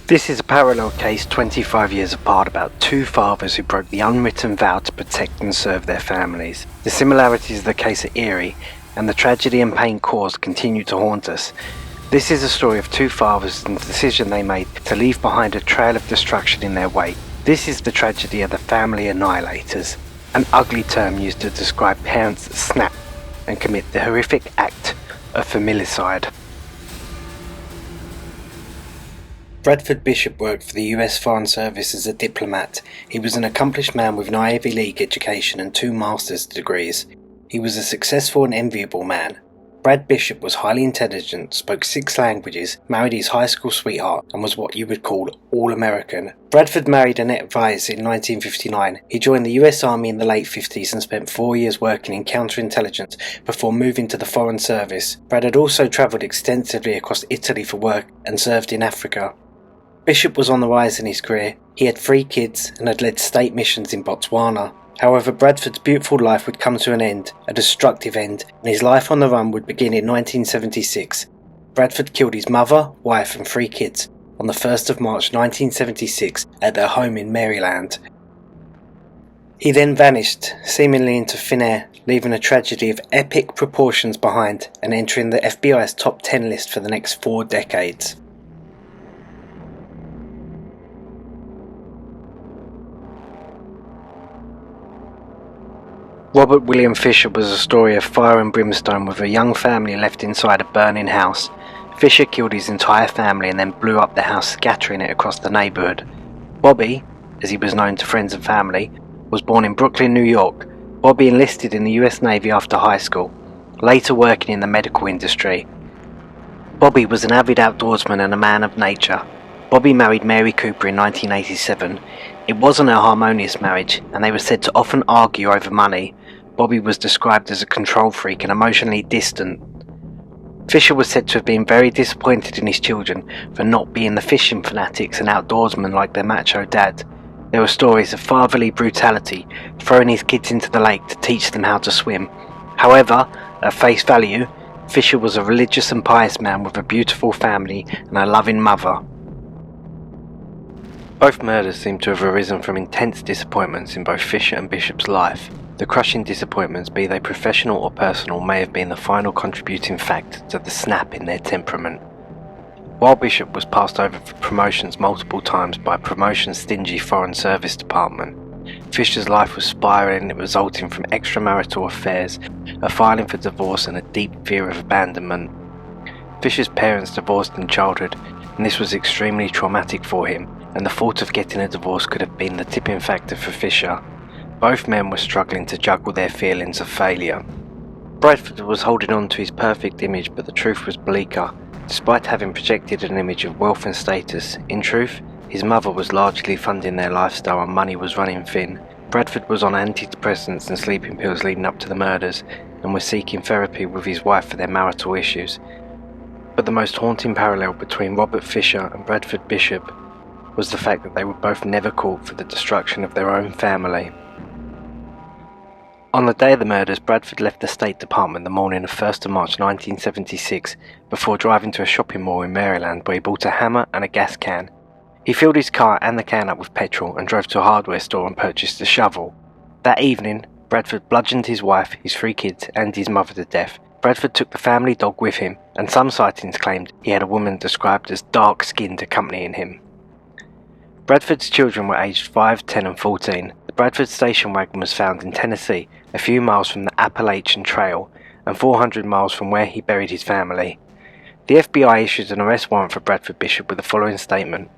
This is a parallel case 25 years apart about two fathers who broke the unwritten vow to protect and serve their families. The similarities of the case are eerie, and the tragedy and pain caused continue to haunt us. This is a story of two fathers and the decision they made to leave behind a trail of destruction in their wake. This is the tragedy of the family annihilators, an ugly term used to describe parents that snap and commit the horrific act of familicide. Bradford Bishop worked for the US Foreign Service as a diplomat. He was an accomplished man with an Ivy League education and 2 master's degrees. He was a successful and enviable man. Brad Bishop was highly intelligent, spoke 6 languages, married his high school sweetheart, and was what you would call all-American. Bradford married Annette Weiss in 1959. He joined the US Army in the late 50s and spent 4 years working in counterintelligence before moving to the Foreign Service. Brad had also travelled extensively across Italy for work and served in Africa. Bishop was on the rise in his career. He had 3 kids and had led state missions in Botswana. However, Bradford's beautiful life would come to an end, a destructive end, and his life on the run would begin in 1976. Bradford killed his mother, wife and 3 kids on the 1st of March 1976 at their home in Maryland. He then vanished, seemingly into thin air, leaving a tragedy of epic proportions behind and entering the FBI's top 10 list for the next 4 decades. Robert William Fisher was a story of fire and brimstone with a young family left inside a burning house. Fisher killed his entire family and then blew up the house, scattering it across the neighbourhood. Bobby, as he was known to friends and family, was born in Brooklyn, New York. Bobby enlisted in the US Navy after high school, later working in the medical industry. Bobby was an avid outdoorsman and a man of nature. Bobby married Mary Cooper in 1987. It wasn't a harmonious marriage, and they were said to often argue over money. Bobby was described as a control freak and emotionally distant. Fisher was said to have been very disappointed in his children for not being the fishing fanatics and outdoorsmen like their macho dad. There were stories of fatherly brutality, throwing his kids into the lake to teach them how to swim. However, at face value, Fisher was a religious and pious man with a beautiful family and a loving mother. Both murders seem to have arisen from intense disappointments in both Fisher and Bishop's life. The crushing disappointments, be they professional or personal, may have been the final contributing factor to the snap in their temperament. While Bishop was passed over for promotions multiple times by a promotion-stingy Foreign Service department, Fisher's life was spiralling, resulting from extramarital affairs, a filing for divorce and a deep fear of abandonment. Fisher's parents divorced in childhood, and this was extremely traumatic for him, and the thought of getting a divorce could have been the tipping factor for Fisher. Both men were struggling to juggle their feelings of failure. Bradford was holding on to his perfect image, but the truth was bleaker. Despite having projected an image of wealth and status, in truth, his mother was largely funding their lifestyle and money was running thin. Bradford was on antidepressants and sleeping pills leading up to the murders, and was seeking therapy with his wife for their marital issues. But the most haunting parallel between Robert Fisher and Bradford Bishop was the fact that they were both never caught for the destruction of their own family. On the day of the murders, Bradford left the State Department the morning of 1st of March 1976 before driving to a shopping mall in Maryland where he bought a hammer and a gas can. He filled his car and the can up with petrol and drove to a hardware store and purchased a shovel. That evening, Bradford bludgeoned his wife, his 3 kids and his mother to death. Bradford took the family dog with him, and some sightings claimed he had a woman described as dark-skinned accompanying him. Bradford's children were aged 5, 10 and 14. The Bradford station wagon was found in Tennessee, a few miles from the Appalachian Trail and 400 miles from where he buried his family. The FBI issued an arrest warrant for Bradford Bishop with the following statement: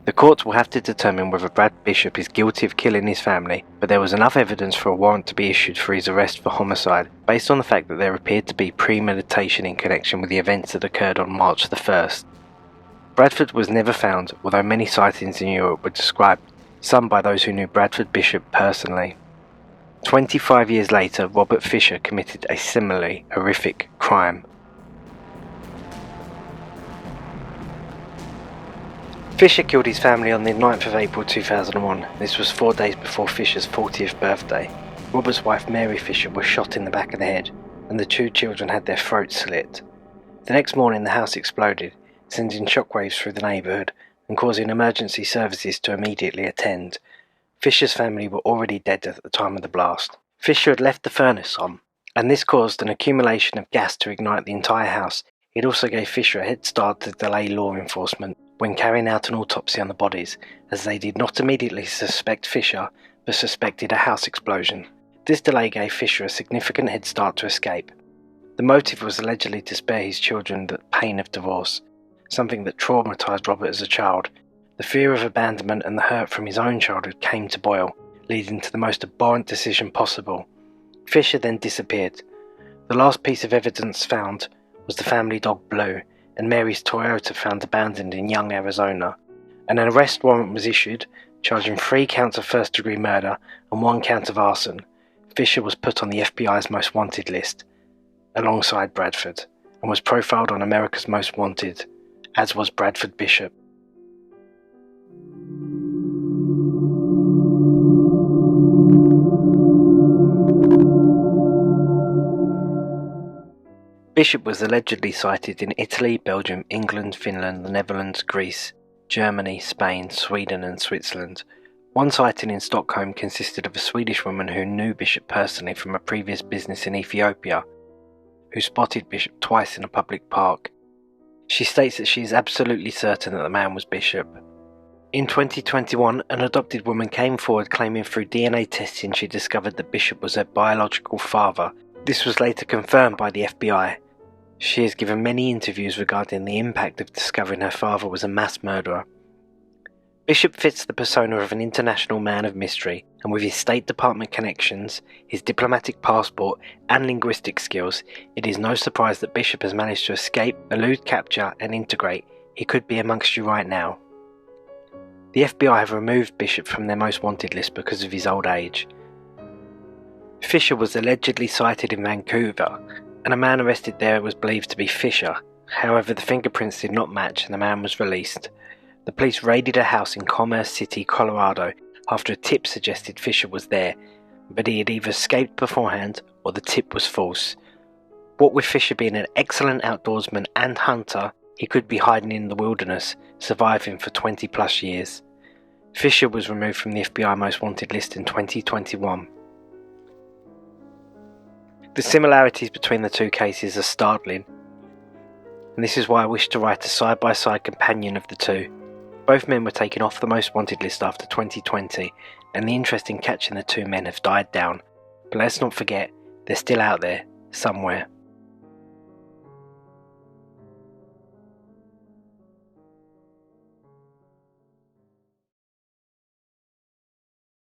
"The courts will have to determine whether Brad Bishop is guilty of killing his family, but there was enough evidence for a warrant to be issued for his arrest for homicide, based on the fact that there appeared to be premeditation in connection with the events that occurred on March the 1st. Bradford was never found, although many sightings in Europe were described, some by those who knew Bradford Bishop personally. 25 years later, Robert Fisher committed a similarly horrific crime. Fisher killed his family on the 9th of April 2001. This was 4 days before Fisher's 40th birthday. Robert's wife Mary Fisher was shot in the back of the head, and the 2 children had their throats slit. The next morning the house exploded, sending shockwaves through the neighbourhood, and causing emergency services to immediately attend. Fisher's family were already dead at the time of the blast. Fisher had left the furnace on, and this caused an accumulation of gas to ignite the entire house. It also gave Fisher a head start to delay law enforcement when carrying out an autopsy on the bodies, as they did not immediately suspect Fisher, but suspected a house explosion. This delay gave Fisher a significant head start to escape. The motive was allegedly to spare his children the pain of divorce, something that traumatised Robert as a child. The fear of abandonment and the hurt from his own childhood came to boil, leading to the most abhorrent decision possible. Fisher then disappeared. The last piece of evidence found was the family dog Blue and Mary's Toyota found abandoned in Young, Arizona. An arrest warrant was issued, charging 3 counts of first-degree murder and 1 count of arson. Fisher was put on the FBI's most wanted list, alongside Bradford, and was profiled on America's Most Wanted, as was Bradford Bishop. Bishop was allegedly sighted in Italy, Belgium, England, Finland, the Netherlands, Greece, Germany, Spain, Sweden and Switzerland. One sighting in Stockholm consisted of a Swedish woman who knew Bishop personally from a previous business in Ethiopia, who spotted Bishop twice in a public park. She states that she is absolutely certain that the man was Bishop. In 2021, an adopted woman came forward claiming through DNA testing she discovered that Bishop was her biological father. This was later confirmed by the FBI. She has given many interviews regarding the impact of discovering her father was a mass murderer. Bishop fits the persona of an international man of mystery, and with his State Department connections, his diplomatic passport and linguistic skills, it is no surprise that Bishop has managed to escape, elude capture and integrate. He could be amongst you right now. The FBI have removed Bishop from their most wanted list because of his old age. Fisher was allegedly sighted in Vancouver, and a man arrested there was believed to be Fisher. However, the fingerprints did not match and the man was released. The police raided a house in Commerce City, Colorado, after a tip suggested Fisher was there, but he had either escaped beforehand or the tip was false. What with Fisher being an excellent outdoorsman and hunter, he could be hiding in the wilderness, surviving for 20 plus years. Fisher was removed from the FBI Most Wanted list in 2021. The similarities between the two cases are startling, and this is why I wish to write a side-by-side companion of the two. Both men were taken off the Most Wanted list after 2020, and the interest in catching the two men have died down, but let's not forget, they're still out there, somewhere.